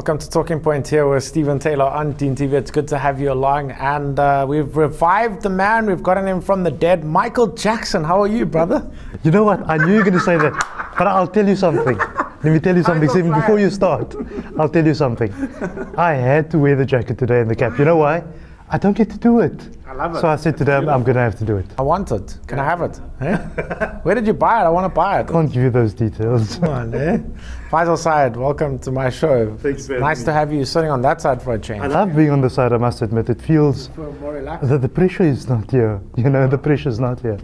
Welcome to Talking Point here with Stephen Taylor on Deen TV. It's good to have you along. And we've revived the man. We've gotten him from the dead. Michael Jackson, how are you, brother? You know what? I knew you were going to say that. But I'll tell you something. Let me tell you something. Even before you start, I'll tell you something. I had to wear the jacket today and the cap. You know why? I don't get to do it. I love it. So I said today, I'm going to have to do it. I want it. Can I have it? Eh? Where did you buy it? I want to buy it. I can't give you those details. Come on, eh? Faizal side, welcome to my show. Thanks, man. Nice to have you sitting on that side for a change. I love being on the side, I must admit. It feels More relaxed. that the pressure is not here. You know, the pressure is not here.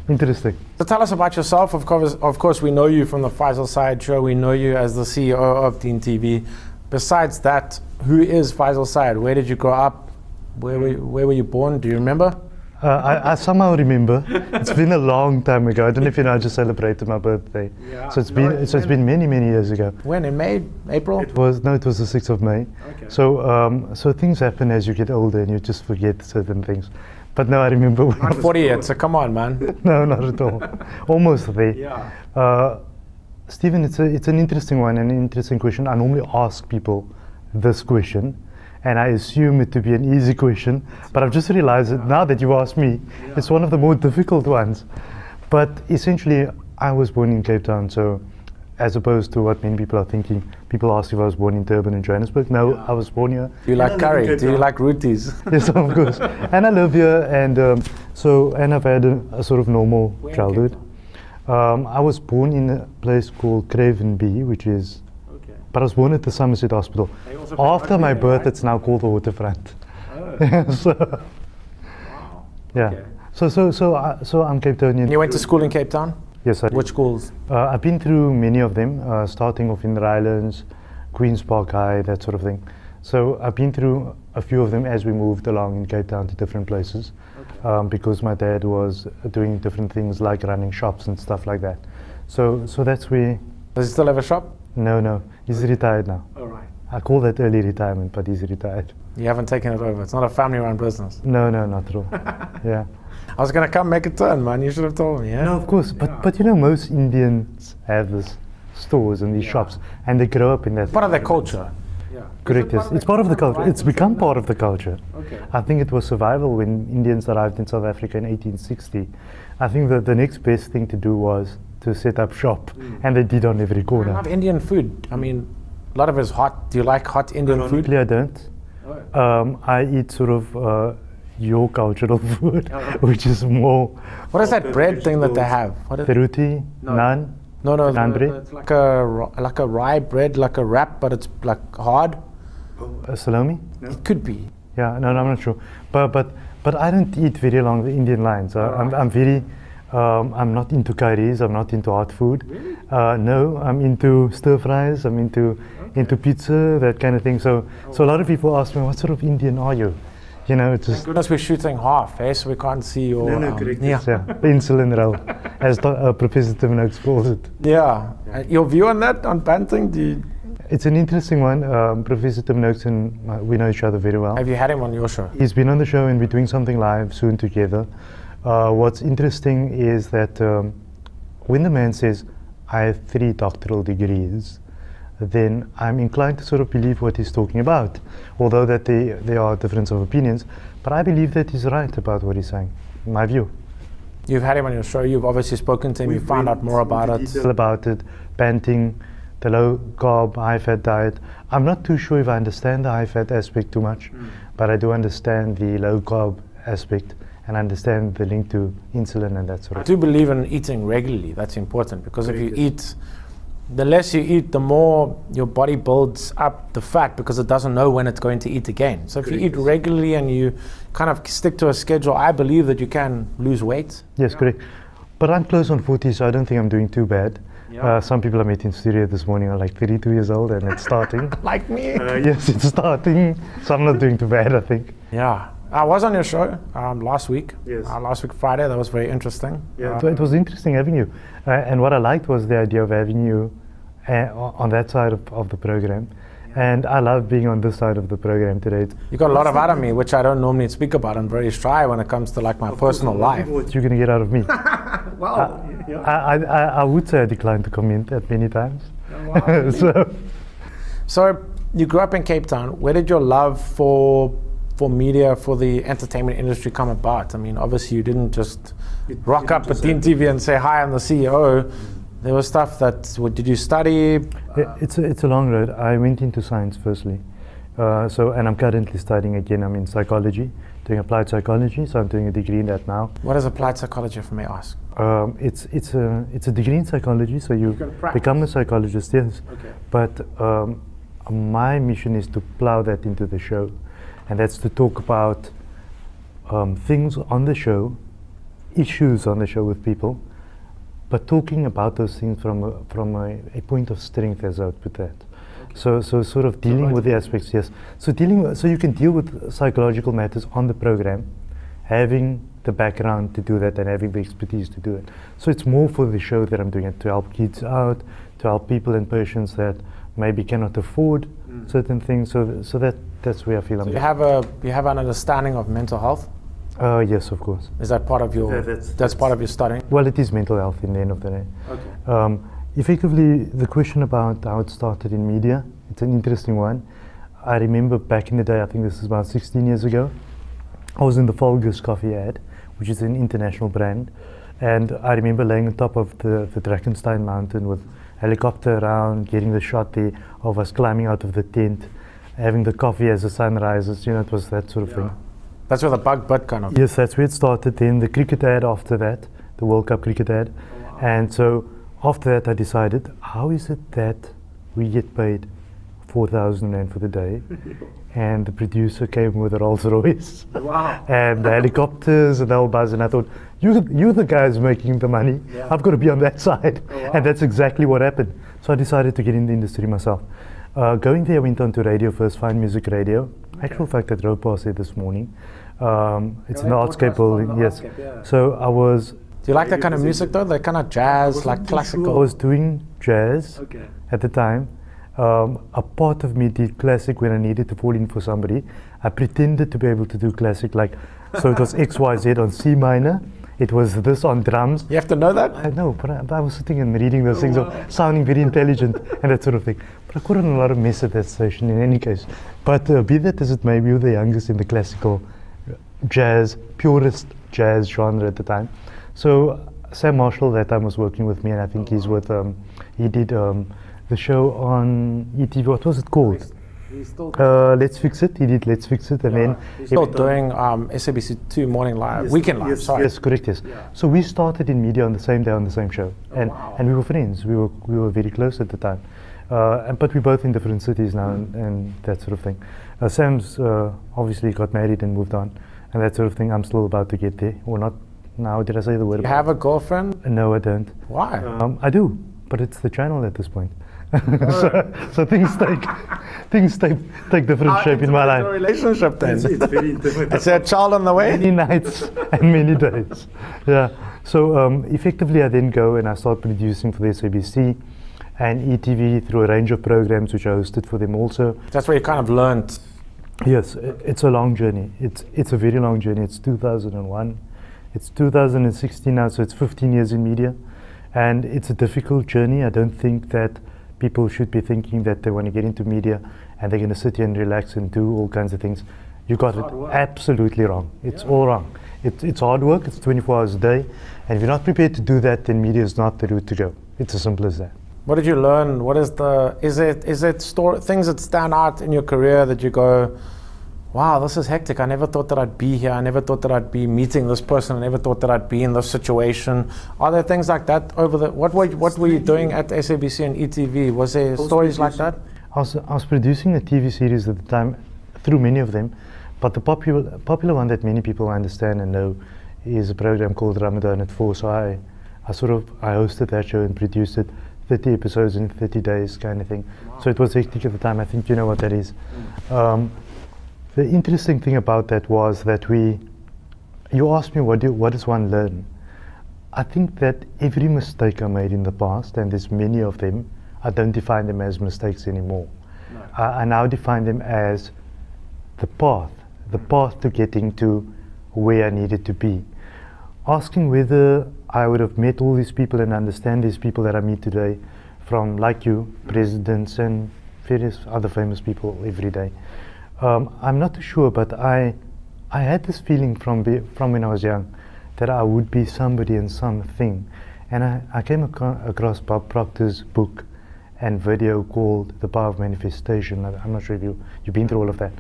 Interesting. So tell us about yourself. Of course, we know you from the Faizal Side show. We know you as the CEO of Deen TV. Besides that, who is Faizal Side? Where did you grow up? Where were you born? Do you remember? I somehow remember. It's been a long time ago. I don't know if you know, I just celebrated my birthday. Yeah. So it's been many years ago. When? In May? April? It was the 6th of May. Okay. So things happen as you get older and you just forget certain things. But no, I remember when Not 40 yet, so come on, man. No, not at all. Almost there. Yeah. Stephen, it's an interesting one, an interesting question. I normally ask people this question, and I assume it to be an easy question, but I've just realized that now that you asked me, it's one of the more difficult ones. But essentially, I was born in Cape Town, so as opposed to what many people are thinking, people ask if I was born in Durban in Johannesburg. No, I was born here. Do you like curry? Do you like rooties? Yes, of course. And I live here, and and I've had a sort of normal childhood. I was born in a place called Cravenby, which is, but I was born at the Somerset Hospital. After my birth, it's now called the Waterfront. Oh. So, Wow. yeah. Okay. So I'm Cape Townian. And you went to school in Cape Town? Yes, I did. Which schools? I've been through many of them, starting off in the Islands, Queen's Park High, that sort of thing. So I've been through a few of them as we moved along in Cape Town to different places, because my dad was doing different things like running shops and stuff like that. So that's where. Does he still have a shop? No, he's retired now. All right. I call that early retirement, but he's retired. You haven't taken it over. It's not a family-run business. No, not at all. Yeah. I was going to come make a turn, man. You should have told me, yeah? No, of course. But you know, most Indians have these stores and these shops, and they grow up in that. Part of their culture. Yeah. Correct, yes. It's part of the culture. It's become part of the culture. Okay. I think it was survival when Indians arrived in South Africa in 1860. I think that the next best thing to do was to set up shop, and they did on every I corner. love Indian food. I mean, a lot of it's hot. Do you like hot Indian food? Ironically, I don't. I eat sort of your cultural food, which is more What is that bread thing that they have? What is Peruti, naan. No, Naan bread? it's like a rye bread, like a wrap, but it's like hard. Salami? It could be. Yeah, no, I'm not sure. But I don't eat very along the Indian lines. I'm very, I'm not into curries. I'm not into hot food. Really? No, I'm into stir fries. I'm into pizza, that kind of thing. So a lot of people ask me, what sort of Indian are you? You know, it's just. Goodness, we're shooting half, eh? So we can't see your. No, correct. Yeah. Yeah, the insulin roll, as Professor Tim Noakes calls it. Yeah. Your view on that, on banting? It's an interesting one. Professor Tim Noakes and we know each other very well. Have you had him on your show? He's been on the show and we're doing something live soon together. What's interesting is that when the man says, I have 3 doctoral degrees, then I'm inclined to sort of believe what he's talking about, although that there are difference of opinions, but I believe that he's right about what he's saying, in my view. You've had him on your show, you've obviously spoken to him, you found out more about it. All about it, panting, the low carb, high fat diet. I'm not too sure if I understand the high fat aspect too much, but I do understand the low carb aspect and understand the link to insulin and that sort I of do believe in eating regularly. That's important because if you eat, the less you eat, the more your body builds up the fat because it doesn't know when it's going to eat again. So if you eat regularly and you kind of stick to a schedule, I believe that you can lose weight. Yes, correct. But I'm close on 40, so I don't think I'm doing too bad. Yeah. Some people I met in studio this morning are like 32 years old and it's starting. Like me. Yes, it's starting. So I'm not doing too bad, I think. Yeah. I was on your show last week. Yes. Last week Friday. That was very interesting. Yeah. So it was interesting having you. And what I liked was the idea of having you on that side of the program. And I love being on this side of the program today. You got a lot of out of me, which I don't normally speak about. I'm very shy when it comes to like my personal life. What you're going to get out of me? Well, I would say I declined to comment at many times. wow. So So you grew up in Cape Town. Where did your love for media, for the entertainment industry come about? I mean, obviously you didn't just rock up at Deen TV and say, hi, I'm the CEO. There was stuff that, what did you study? It's a long road. I went into science firstly. And I'm currently studying again. I'm in psychology, doing applied psychology, so I'm doing a degree in that now. What is applied psychology, if I may ask? It's a degree in psychology, so you become a psychologist, yes. Okay. But my mission is to plow that into the show, and that's to talk about things on the show, issues on the show with people, but talking about those things from a point of strength, as I would put that. So sort of dealing with the aspects, yes. So you can deal with psychological matters on the program, having the background to do that and having the expertise to do it. So it's more for the show that I'm doing it, to help kids out, to help people and patients that maybe cannot afford certain things. So that's where I feel I'm. You have an understanding of mental health? Yes, of course. Is that part of your? That's part of your studying. Well, it is mental health in the end of the day. Okay. Effectively, the question about how it started in media, it's an interesting one. I remember back in the day, I think this is about 16 years ago, I was in the Faizals coffee ad, which is an international brand, and I remember laying on top of the Drakensberg mountain with helicopter around, getting the shot there of us climbing out of the tent, having the coffee as the sun rises, it was that sort of thing. That's where the bug bit kind of. Yes, that's where it started. Then the cricket ad after that, the World Cup cricket ad. Oh, wow. And so after that I decided, how is it that we get paid 4,000 Rand for the day and the producer came with a Rolls Royce Wow. and the helicopters and the whole buzz, and I thought, you the guys making the money, I've got to be on that side. Oh, wow. And that's exactly what happened. So I decided to get in the industry myself. Going there, I went on to radio first, Fine Music Radio. Actual fact, I drove past there this morning. It's an artscape building, yes. So I was... Do you like that kind of music though? That kind of jazz, like classical? I was doing jazz at the time. A part of me did classic when I needed to fall in for somebody. I pretended to be able to do classic, so it was XYZ on C minor. It was this on drums. You have to know that? I know, but I was sitting and reading those things, sounding very intelligent and that sort of thing. But I got in a lot of mess at that station in any case. But be that as it may, we were the youngest in the classical jazz, purest jazz genre at the time. So Sam Marshall that time was working with me, and I think he's with, he did the show on ETV, what was it called? He's still Let's Fix It. He did Let's Fix It, and then he's still doing SABC 2 morning live, weekend live. Sorry. Yes, correct. Yes. Yeah. So we started in media on the same day on the same show, and we were friends. We were very close at the time, but we're both in different cities now, and that sort of thing. Sam's obviously got married and moved on, and that sort of thing. I'm still about to get there, or not now. Did I say the word? You have a girlfriend? No, I don't. Why? I do, but it's the channel at this point. so things take different shape in my life. Your relationship then? it's very intimate. Is there a child on the way? Many nights and many days. Yeah. So effectively, I then go and I start producing for the SABC and ETV through a range of programs which I hosted for them also. That's where you kind of learned. Yes, it's a long journey. It's a very long journey. It's 2001. It's 2016 now, so it's 15 years in media, and it's a difficult journey. I don't think that people should be thinking that they want to get into media and they're going to sit here and relax and do all kinds of things. You got it absolutely wrong. It's all wrong. It's hard work. It's 24 hours a day, and if you're not prepared to do that, then media is not the route to go. It's as simple as that. What did you learn? What is it things that stand out in your career that you go, wow, this is hectic. I never thought that I'd be here. I never thought that I'd be meeting this person. I never thought that I'd be in this situation. Are there things like that what were you doing at SABC and ETV? Was there stories like that? I was producing a TV series at the time, through many of them, but the popular one that many people understand and know is a program called Ramadan at 4. So I hosted that show and produced it, 30 episodes in 30 days kind of thing. Wow. So it was hectic at the time. I think you know what that is. The interesting thing about that was that you asked me what does one learn? I think that every mistake I made in the past, and there's many of them, I don't define them as mistakes anymore. No. I now define them as the path to getting to where I needed to be. Asking whether I would have met all these people and understand these people that I meet today, from like you, presidents and various other famous people every day. I'm not too sure, but I had this feeling from when I was young that I would be somebody and something. And I came across Bob Proctor's book and video called The Power of Manifestation. I'm not sure if you've been through all of that.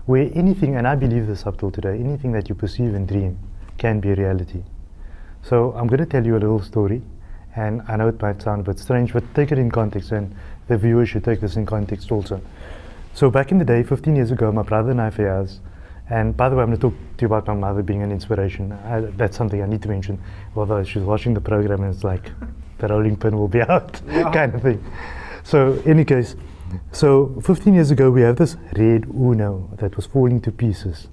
Where anything, and I believe this up till today, anything that you perceive and dream can be reality. So I'm going to tell you a little story, and I know it might sound a bit strange, but take it in context, and the viewers should take this in context also. So back in the day, 15 years ago, my brother and I, Faizals, and by the way, I'm going to talk to you about my mother being an inspiration. That's something I need to mention, although she's watching the program and it's like, the rolling pin will be out, kind of thing. So, any case, so 15 years ago, we have this red Uno that was falling to pieces.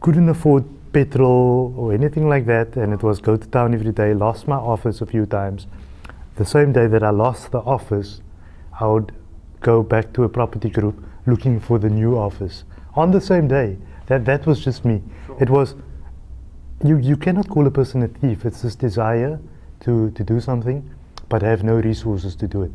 Couldn't afford petrol or anything like that, and it was go to town every day, lost my office a few times. The same day that I lost the office, I would go back to a property group looking for the new office. On the same day, that was just me. Sure. It was, you cannot call a person a thief. It's this desire to do something, but have no resources to do it.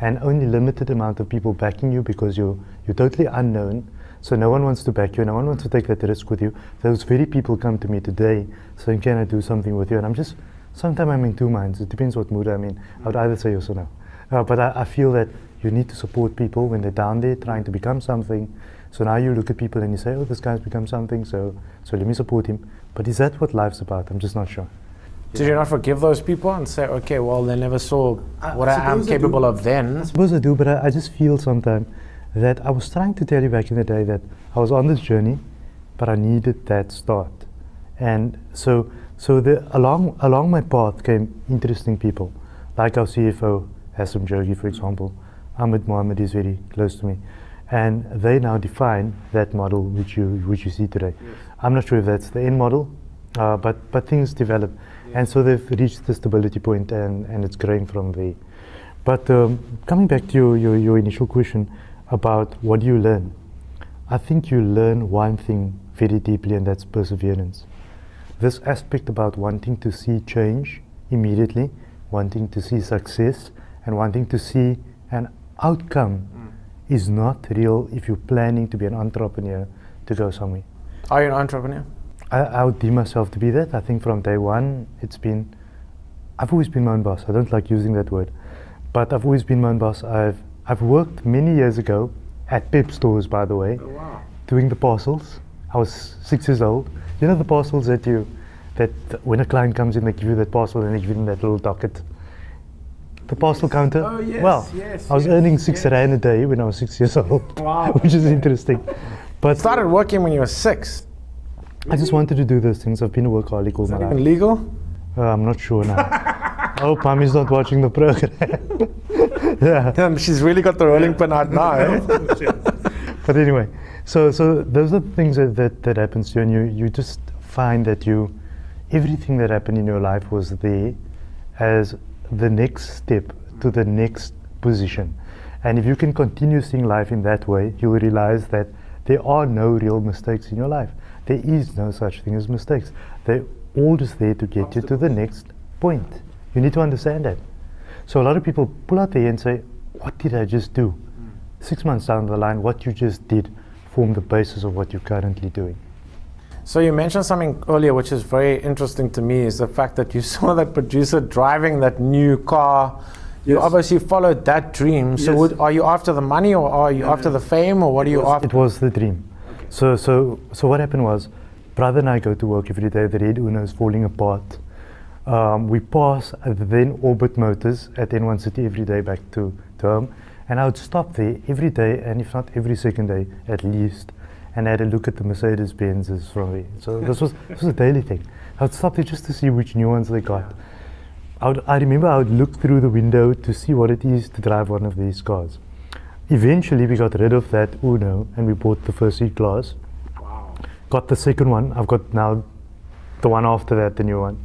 And only limited amount of people backing you because you're totally unknown. So no one wants to back you, no one wants to take that risk with you. Those very people come to me today saying, can I do something with you? And sometimes I'm in two minds. It depends what mood I'm in. I would either say yes or no. But I feel that you need to support people when they're down there trying to become something. So now you look at people and you say, oh, this guy's become something, so let me support him. But is that what life's about? I'm just not sure. Did you not forgive those people and say, okay, well, they never saw what I am capable of then? I suppose I do, but I just feel sometimes that I was trying to tell you back in the day that I was on this journey, but I needed that start. And so along my path came interesting people, like our CFO, Hassan Jogi, for example. Ahmed Mohammed is very close to me. And they now define that model which you see today. Yes. I'm not sure if that's the end model, but things develop. Yes. And so they've reached the stability point and it's growing from there. But coming back to your initial question about what do you learn, I think you learn one thing very deeply, and that's perseverance. This aspect about wanting to see change immediately, wanting to see success, and wanting to see an outcome is not real if you're planning to be an entrepreneur to go somewhere. Are you an entrepreneur? I would deem myself to be that. I think from day one, I've always been my own boss. I don't like using that word, but I've always been my own boss. I've worked many years ago at Pep stores, by the way, doing the parcels. I was 6 years old. You know the parcels that when a client comes in, they give you that parcel and they give them that little docket. The parcel counter. Oh, yes, well, yes, I was earning 6 rand a day when I was 6 years old. Wow. Which is interesting. But started working when you were 6. I just wanted to do those things. I've been a workaholic all my life. Even legal? I'm not sure now. I hope Mommy's not watching the program. Yeah. She's really got the rolling pin out now, eh? But anyway, so those are the things that happens to you, and you just find that everything that happened in your life was there as the next step to the next position. And if you can continue seeing life in that way, you will realize that there are no real mistakes in your life. There is no such thing as mistakes. They're all just there to get you to the next point. You need to understand that. So a lot of people pull out their hand and say, what did I just do? 6 months down the line, what you just did formed the basis of what you're currently doing. So you mentioned something earlier which is very interesting to me, is the fact that you saw that producer driving that new car. You obviously followed that dream. So are you after the money, or are you after the fame, or what are you after? It was the dream. Okay. So what happened was, brother and I go to work every day. The red Uno is falling apart. We pass the then Orbit Motors at N1 City every day back to home. And I would stop there every day, and if not every second day at least, and I had a look at the Mercedes Benzes from there. So this was a daily thing. I would stop there just to see which new ones they got. I remember I would look through the window to see what it is to drive one of these cars. Eventually we got rid of that Uno and we bought the first E-Class. Wow. Got the second one. I've got now the one after that, the new one.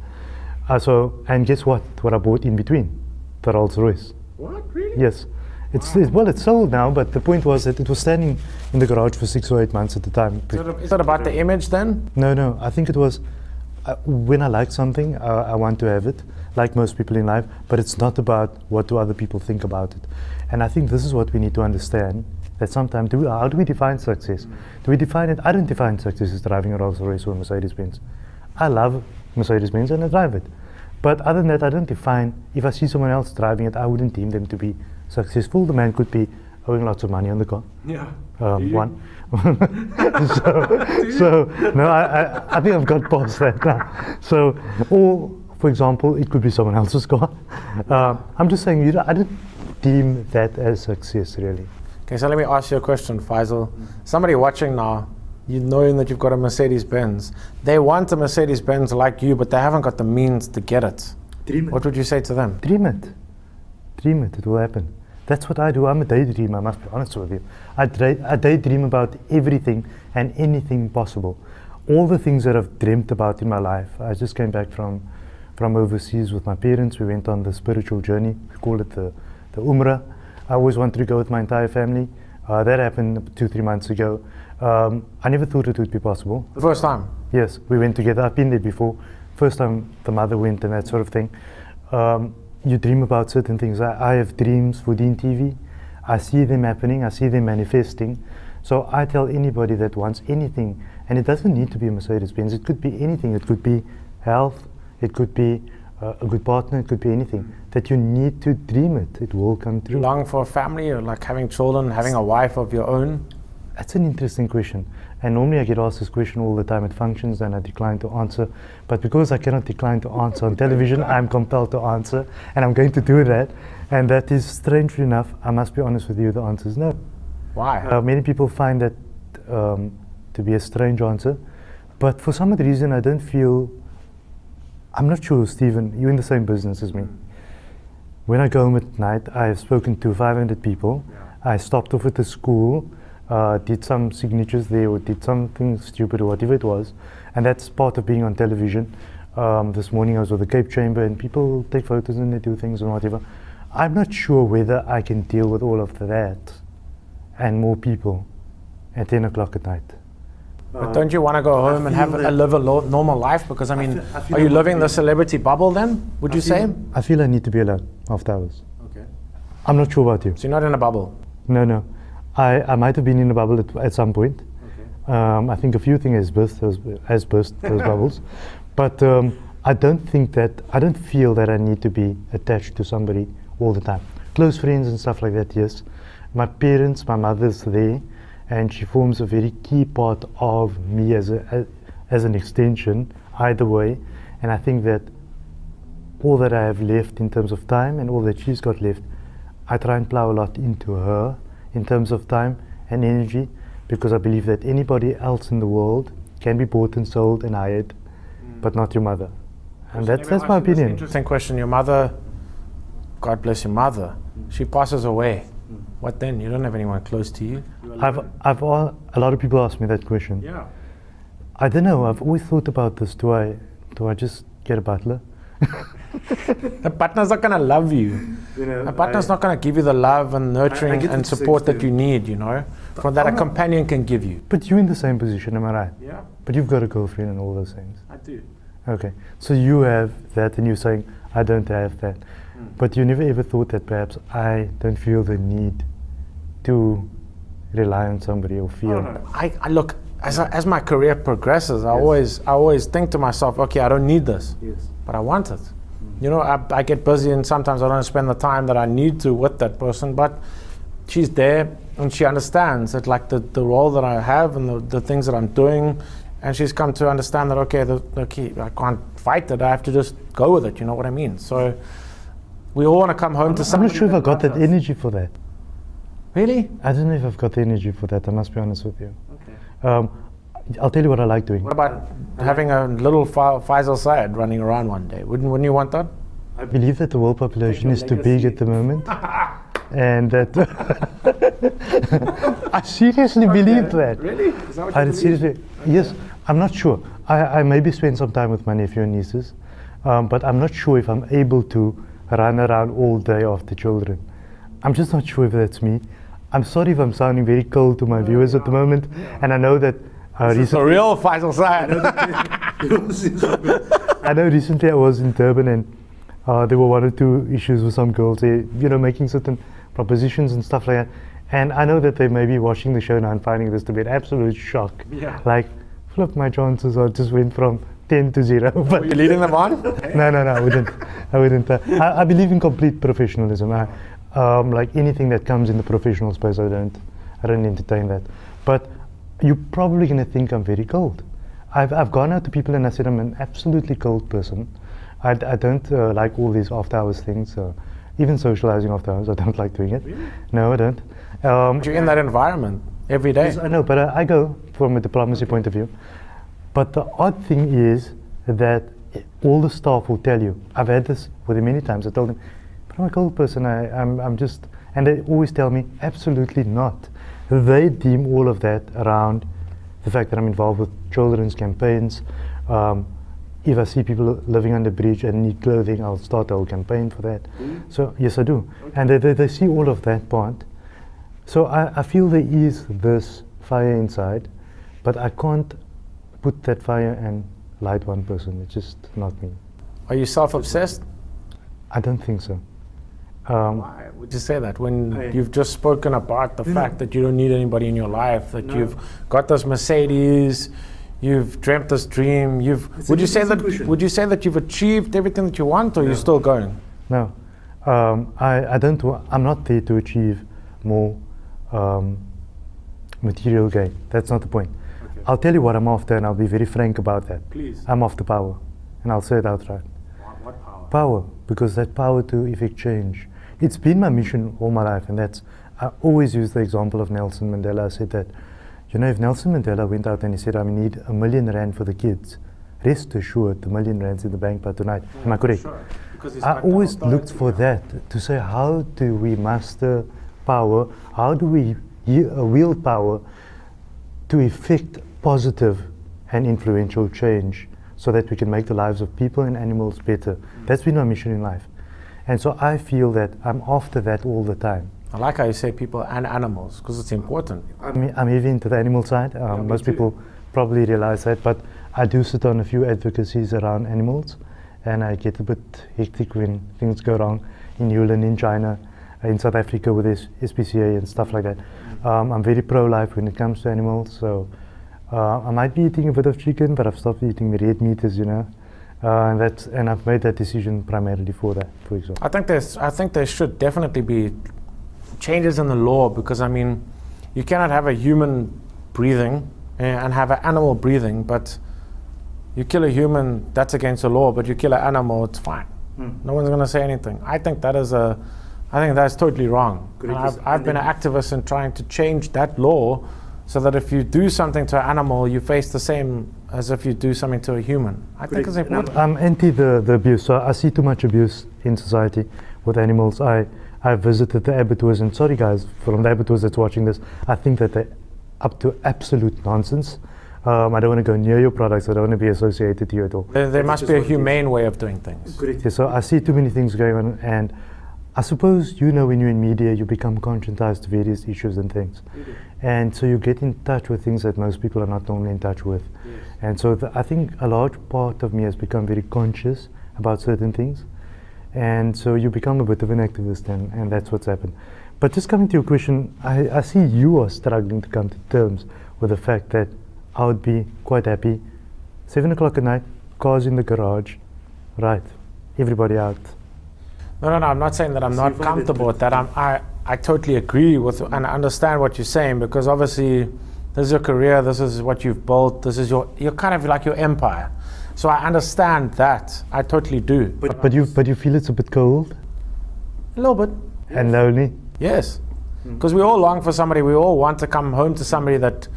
And guess what? What I bought in between? The Rolls Royce. What, really? Yes. It's sold now, but the point was that it was standing in the garage for 6 or 8 months at the time. Is that about the image then? No. I think it was when I like something, I want to have it. like most people in life, but it's not about what do other people think about it. And I think this is what we need to understand, that sometimes, how do we define success? Do we define it? I don't define success as driving a Rolls Royce or a Mercedes-Benz. I love Mercedes-Benz and I drive it. But other than that, I don't define, if I see someone else driving it, I wouldn't deem them to be successful. The man could be owing lots of money on the car. Yeah. One. No, I think I've got past that now. So, or for example, it could be someone else's car. I'm just saying, I don't deem that as success, really. Okay, so let me ask you a question, Faizal. Somebody watching now, you knowing that you've got a Mercedes-Benz, they want a Mercedes-Benz like you, but they haven't got the means to get it. Dream it. What would you say to them? Dream it. Dream it. It will happen. That's what I do. I'm a daydreamer, I must be honest with you. I daydream about everything and anything possible. All the things that I've dreamt about in my life. I just came back from overseas with my parents. We went on the spiritual journey. We call it the Umrah. I always wanted to go with my entire family. That happened 2-3 months ago. I never thought it would be possible. The first time? Yes, we went together. I've been there before. First time the mother went and that sort of thing. You dream about certain things. I have dreams for Deen TV. I see them happening. I see them manifesting. So I tell anybody that wants anything, and it doesn't need to be a Mercedes-Benz. It could be anything. It could be health. It could be a good partner. It could be anything. That you need to dream it. It will come Do you true. long for a family, or like having children, having a wife of your own? That's an interesting question. And normally I get asked this question all the time at functions and I decline to answer. But because I cannot decline to answer on television, I'm compelled to answer. And I'm going to do that. And that is, strangely enough, I must be honest with you, the answer is no. Why? Many people find that to be a strange answer. But for some odd reason, I don't feel, I'm not sure, Stephen, you're in the same business as me. When I go home at night, I have spoken to 500 people. I stopped off at the school. Did some signatures there or did something stupid or whatever it was, and that's part of being on television. This morning I was with the Cape Chamber and people take photos and they do things and whatever. I'm not sure whether I can deal with all of that and more people at 10 o'clock at night. But don't you want to go home and live a normal life? Because I mean, are you living the celebrity bubble then, would you say? I feel I need to be alone after hours. Okay. I'm not sure about you. So you're not in a bubble? No. I might have been in a bubble at some point. Okay. I think a few things has burst those bubbles. But I don't feel that I need to be attached to somebody all the time. Close friends and stuff like that, yes. My parents, my mother's there, and she forms a very key part of me as an extension, either way. And I think that all that I have left in terms of time and all that she's got left, I try and plow a lot into her in terms of time and energy, because I believe that anybody else in the world can be bought and sold and hired, but not your mother. And that's my opinion. Interesting question. Your mother, God bless your mother, she passes away. What then? You don't have anyone close to you? A lot of people ask me that question. Yeah. I don't know. I've always thought about this. Do I just get a butler? The partner's not going to love you. A partner's not going to give you the love and nurturing and support that you need, from that a companion can give you. But you're in the same position, am I right? Yeah, But you've got a girlfriend and all those things. I do. Okay. So you have that and you're saying, I don't have that. But you never ever thought that perhaps I don't feel the need to rely on somebody or feel. No. I look, as my career progresses, I always think to myself, okay, I don't need this, Yes. but I want it. I get busy and sometimes I don't spend the time that I need to with that person, but she's there and she understands that, like, the role that I have and the things that I'm doing, and she's come to understand that, okay, I can't fight it, I have to just go with it, you know what I mean? So we all want to come home to I'm somebody. not sure if I got that energy for that. Really? I don't know if I've got the energy for that, I must be honest with you. Okay. I'll tell you what I like doing. What about having a little Faizal Syed running around one day? Wouldn't you want that? I believe that the world population is too big at the moment. And that I seriously believe that. Really? Is that what you I believe? seriously, yes, I'm not sure. I maybe spend some time with my nephew and nieces, but I'm not sure if I'm able to run around all day after children. I'm just not sure if that's me. I'm sorry if I'm sounding very cold to my viewers at the moment, and I know that It's a real Faizal Syed. I know recently I was in Durban and There were one or two issues with some girls, making certain propositions and stuff like that. And I know that they may be watching the show now and finding this to be an absolute shock. Yeah. Like, flip, my chances are just went from 10 to 0. But Are you leading them on? no, I wouldn't. I believe in complete professionalism. Like anything that comes in the professional space, I don't entertain that. But you're probably going to think I'm very cold. I've gone out to people and I said I'm an absolutely cold person. I don't like all these after hours things. Even socializing after hours, I don't like doing it. Really? No, I don't. You're in that environment every day. Yes, I know, but I go from a diplomacy point of view. But the odd thing is that all the staff will tell you. I've had this with them many times. I told them, but I'm a cold person. I'm just, and they always tell me, absolutely not. They deem all of that around the fact that I'm involved with children's campaigns. If I see people living under bridge and need clothing, I'll start a whole campaign for that. So yes, I do. Okay. And they see all of that part. So I feel there is this fire inside, but I can't put that fire and light one person. It's just not me. Are you self-obsessed? I don't think so. Why would you say that when Hey. you've just spoken about the No, fact that you don't need anybody in your life, that No. you've got this Mercedes, you've dreamt this dream, It's a would you say different that situation. would you say that you've achieved everything that you want, or No. you're still going? No, I don't. I'm not there to achieve more material gain. That's not the point. Okay. I'll tell you what I'm after, and I'll be very frank about that. Please. I'm after power, and I'll say it outright. What power? Power, because that power to effect change. It's been my mission all my life, and I always use the example of Nelson Mandela. I said that, if Nelson Mandela went out and he said, I need R1 million for the kids, rest assured the R1 million in the bank by tonight. Am I correct? Sure. Because he's I got the always looked authority, for yeah. that, to say, how do we master power? How do we wield power to effect positive and influential change so that we can make the lives of people and animals better? That's been my mission in life. And so I feel that I'm after that all the time. I like how you say people and animals, because it's important. I'm heavy into the animal side. me Most too. people probably realize that, but I do sit on a few advocacies around animals, and I get a bit hectic when things go wrong in Newland, in China, in South Africa with SPCA and stuff like that. I'm very pro-life when it comes to animals, so I might be eating a bit of chicken, but I've stopped eating the red meat, as you know. And I've made that decision primarily for that, for example. I think there should definitely be changes in the law, because I mean, you cannot have a human breathing and have an animal breathing, but you kill a human, that's against the law, but you kill an animal, it's fine. No one's going to say anything. I think that's totally wrong. And Correct. I've been an activist in trying to change that law so that if you do something to an animal, you face the same as if you do something to a human. I think it's Correct. important. I'm anti the abuse. So I see too much abuse in society with animals. I visited the abattoirs, and sorry guys from the abattoirs that's watching this, I think that they're up to absolute nonsense. I don't want to go near your products. I don't want to be associated to you at all. There must be a just what it is. humane way of doing things. Correct. Yeah, so I see too many things going on, and I suppose when you're in media, you become conscientized to various issues and things. And so you get in touch with things that most people are not normally in touch with. Yes. And so I think a large part of me has become very conscious about certain things. And so you become a bit of an activist, and that's what's happened. But just coming to your question, I see you are struggling to come to terms with the fact that I would be quite happy, 7 o'clock at night, cars in the garage, right, everybody out. No, I'm not saying that I'm So not you find it comfortable with that. I totally agree with and I understand what you're saying, because obviously this is your career, this is what you've built, this is you're kind of like your empire. So I understand that. I totally do. But you feel it's a bit cold A little bit, and lonely. yes. Because we all long for somebody, we all want to come home to somebody that,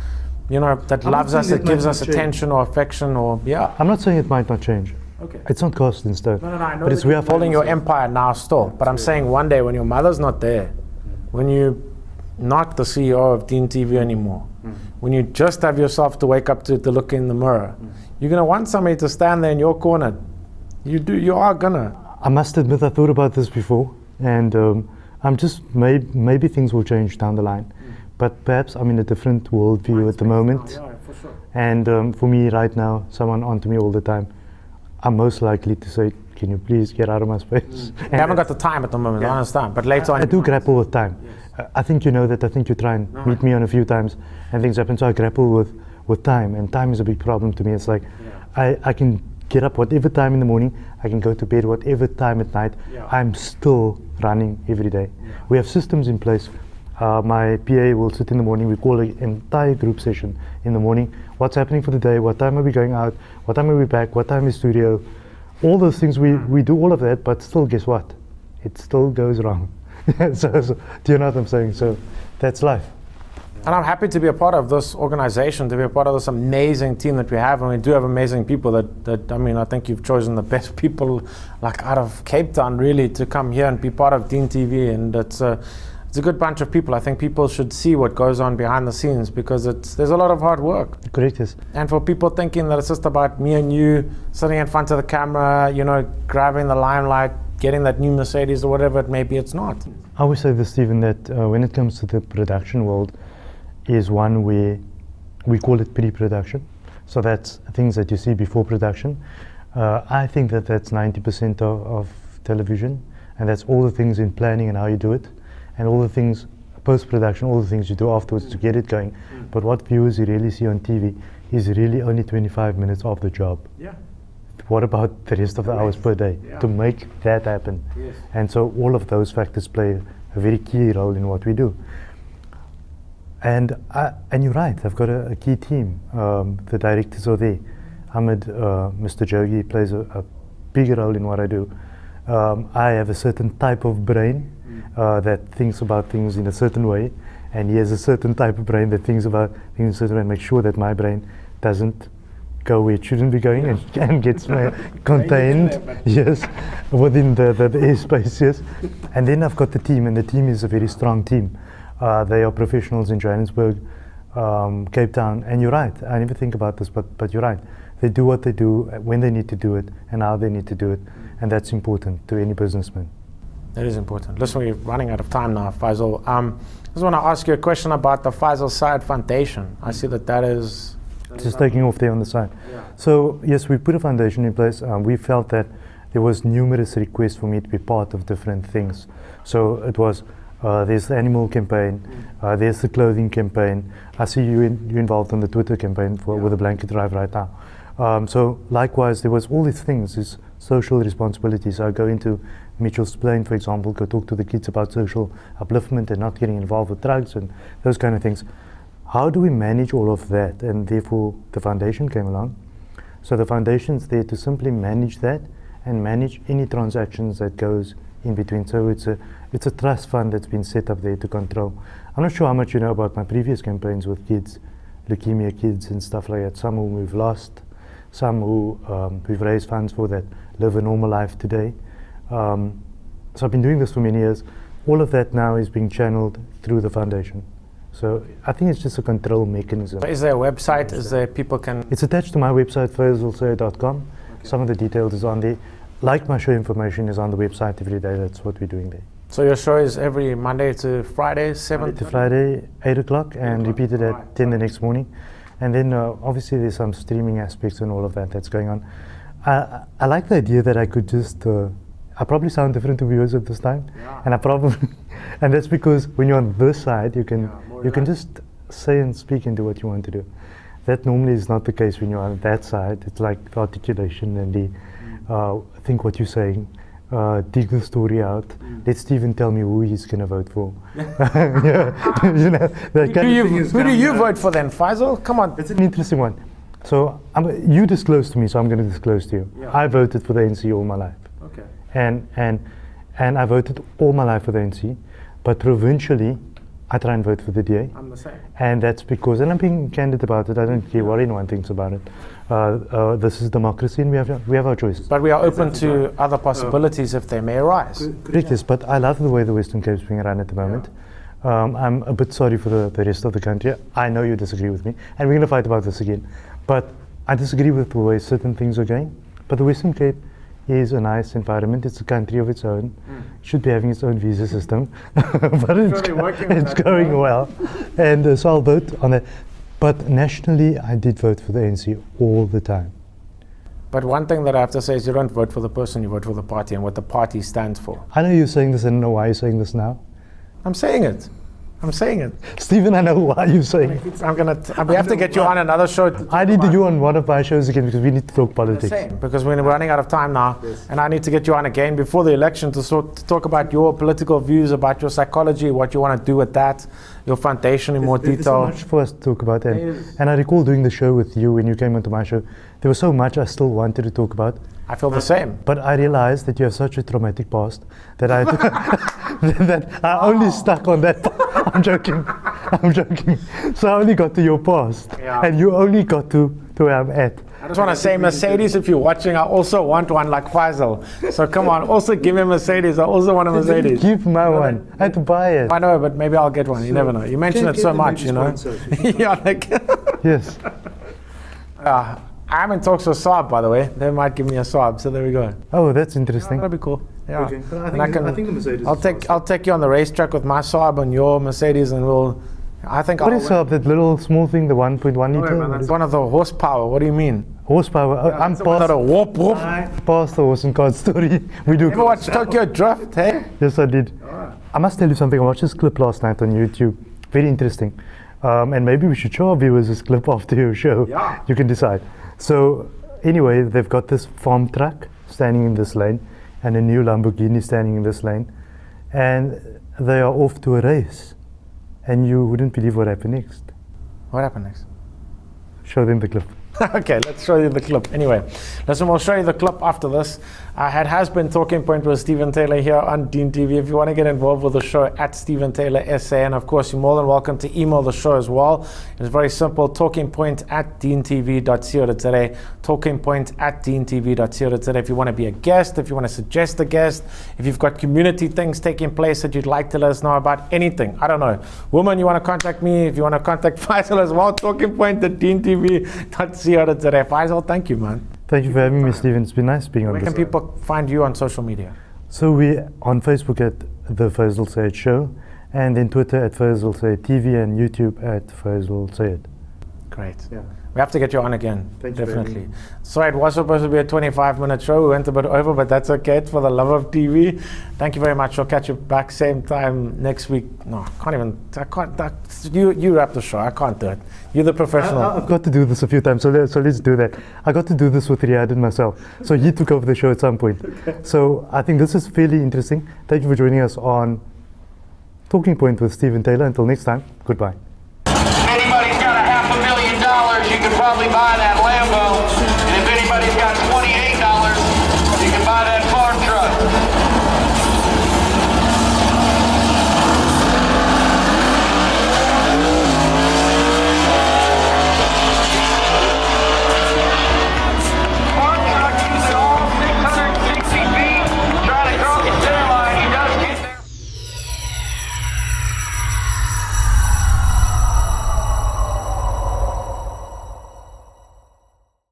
that I'm loves not us, saying that that gives might us not change. attention or affection or, yeah. I'm not saying it might not change. Okay. It's not cast in stone. No, I know but it's that we you're are building your empire now still. But I'm saying one day when your mother's not there, when you're not the CEO of Deen TV anymore, when you just have yourself to wake up to look in the mirror, you're going to want somebody to stand there in your corner. You are going to. I must admit, I thought about this before, and I'm just maybe things will change down the line. But perhaps I'm in a different worldview at the moment. Yeah, for sure. And for me right now, someone onto me all the time, I'm most likely to say, can you please get out of my space? I haven't got the time at the moment, I understand, but later on. I do grapple with time. I think you know that. I think you try and meet me on a few times and things happen, so I grapple with time, and time is a big problem to me. It's like I can get up whatever time in the morning, I can go to bed whatever time at night, I'm still running every day. We have systems in place. My PA will sit in the morning, we call an entire group session in the morning. What's happening for the day, what time are we going out, what time are we back, what time is studio, all those things, we do all of that, but still guess what? It still goes wrong. so, do you know what I'm saying? So that's life. And I'm happy to be a part of this organization, to be a part of this amazing team that we have, and we do have amazing people that I mean, I think you've chosen the best people like out of Cape Town really to come here and be part of Deen TV, and it's a good bunch of people. I think people should see what goes on behind the scenes because there's a lot of hard work. Correct, yes. And for people thinking that it's just about me and you sitting in front of the camera, you know, grabbing the limelight, getting that new Mercedes or whatever it may be, it's not. I always say this, Stephen, that when it comes to the production world, is one where we call it pre-production. So that's things that you see before production. I think that that's 90% of television, and that's all the things in planning and how you do it, and all the things post-production, all the things you do afterwards to get it going. But what viewers you really see on TV is really only 25 minutes of the job. Yeah. What about the rest of the hours per day to make that happen? Yes. And so all of those factors play a very key role in what we do. And you're right, I've got a key team. The directors are there. Ahmed, Mr. Jogi, plays a big role in what I do. I have a certain type of brain that thinks about things in a certain way, and he has a certain type of brain that thinks about things in a certain way, and make sure that my brain doesn't go where it shouldn't be going and gets contained, yes, within the airspace, yes. And then I've got the team, and the team is a very strong team. They are professionals in Johannesburg, Cape Town, and you're right, I never think about this, but you're right. They do what they do, when they need to do it, and how they need to do it, and that's important to any businessman. That is important. Listen, we're running out of time now, Faizal. I just want to ask you a question about the Faizal Side Foundation. I see that is... Just taking off there on the side. So, yes, we put a foundation in place. We felt that there was numerous requests for me to be part of different things. So it was, there's the animal campaign, there's the clothing campaign. I see you involved in the Twitter campaign with the blanket drive right now. So likewise, there was all these things, these social responsibilities. I go into Mitchell's Plain, for example, go talk to the kids about social upliftment and not getting involved with drugs and those kind of things. How do we manage all of that? And therefore, the foundation came along. So the foundation's there to simply manage that and manage any transactions that goes in between. So it's a trust fund that's been set up there to control. I'm not sure how much you know about my previous campaigns with kids, leukemia kids and stuff like that. Some whom we've lost, some who we've raised funds for that live a normal life today. So I've been doing this for many years. All of that now is being channeled through the foundation. So I think it's just a control mechanism. Is there a website? Is there people can... It's attached to my website, faizals.com. Okay. Some of the details is on there. Like my show information is on the website every day. That's what we're doing there. So your show is every Monday to Friday, 7? Monday to Friday, 8 o'clock, and repeated at 10 the next morning. And then obviously there's some streaming aspects and all of that that's going on. I like the idea that I could just... I probably sound different to viewers at this time, and I probably, and that's because when you're on this side, you can just say and speak and do what you want to do. That normally is not the case when you're on that side. It's like the articulation and the think what you're saying, dig the story out. Let Stephen tell me who he's gonna vote for. You know, who do you vote for then, Faizal? Come on. It's an interesting one. So you disclosed to me, so I'm going to disclose to you. I voted for the NC all my life. Okay. And I voted all my life for the NC, but provincially, I try and vote for the DA. I'm the same. And that's because, and I'm being candid about it, I don't care what anyone thinks about it. This is democracy and we have our choices. But we are open to other possibilities if they may arise. Correct, yes, but I love the way the Western Cape is being run at the moment. I'm a bit sorry for the rest of the country. I know you disagree with me, and we're going to fight about this again. But I disagree with the way certain things are going. But the Western Cape is a nice environment. It's a country of its own. It should be having its own visa system. But it's going well. And so I'll vote on that. But nationally, I did vote for the ANC all the time. But one thing that I have to say is you don't vote for the person, you vote for the party and what the party stands for. I know you're saying this, and I know why you're saying this now. I'm saying it. I'm saying it. Stephen, I know why you're saying it. We have to get you on another show. I need you on one of my shows again because we need to talk politics. Because we're running out of time now, and I need to get you on again before the election to talk about your political views, about your psychology, what you want to do with that, your foundation in more There's so detail. much for us to talk about, and I recall doing the show with you when you came onto my show. There was so much I still wanted to talk about. I feel the same. But I realized that you have such a traumatic past that I that I only stuck on that. I'm joking. So I only got to your past, and you only got to where I'm at. I just want to say, Mercedes, if you're watching, I also want one like Faizal. So come on, also give me a Mercedes. I also want a Mercedes. Give my one. I had to buy it. I know, but maybe I'll get one. You never know. You mention it so much, you know. Yeah, like. Yes. I'm in talks with Saab, by the way. They might give me a Saab, so there we go. Oh, that's interesting. That'd be cool. Yeah. Okay. I think the Mercedes. I'll take you on the racetrack with my Saab and your Mercedes, and What is up? That little small thing, the 1.1 liter? It's one of the horsepower. What do you mean? Horsepower. I'm Not a whoop whoop. past the horse and cart story. We do. Ever watch Tokyo Drift? Hey. Yes, I did. I must tell you something. I watched this clip last night on YouTube. Very interesting. And maybe we should show our viewers this clip after your show. Yeah. You can decide. So anyway, they've got this farm truck standing in this lane and a new Lamborghini standing in this lane. And they are off to a race. And you wouldn't believe what happened next. What happened next? Show them the clip. Okay, let's show you the clip. Anyway, listen, we'll show you the clip after this. It has been Talking Point with Stephen Taylor here on Deen TV. If you want to get involved with the show, at Stephen Taylor SA, and of course, you're more than welcome to email the show as well. It's very simple, talkingpoint@deentv.co.za, talkingpoint@deentv.co.za. If you want to be a guest, if you want to suggest a guest, if you've got community things taking place that you'd like to let us know about, anything, I don't know. Woman, you want to contact me, if you want to contact Faizal as well, talkingpoint@deentv.co.za. Faizal, thank you, man. Thank you for having me, Stephen. It's been nice being on Where this. can people find you on social media? So we're on Facebook at The Faizal Sayed Show, and then Twitter at Faizal Sayed TV, and YouTube at Faizal Sayed. Great. Yeah. We have to get you on again. Thank you for having Definitely. Sorry, it was supposed to be a 25-minute show. We went a bit over, but that's okay. It's for the love of TV. Thank you very much. I'll catch you back same time next week. No, I can't. You wrap the show. I can't do it. You're the professional. I've got to do this a few times, so let's do that. I got to do this with Riyadh and myself. So he took over the show at some point. So I think this is fairly interesting. Thank you for joining us on Talking Point with Stephen Taylor. Until next time, goodbye. Anybody's got $500,000, you could probably buy that Lambo. And if anybody's got 20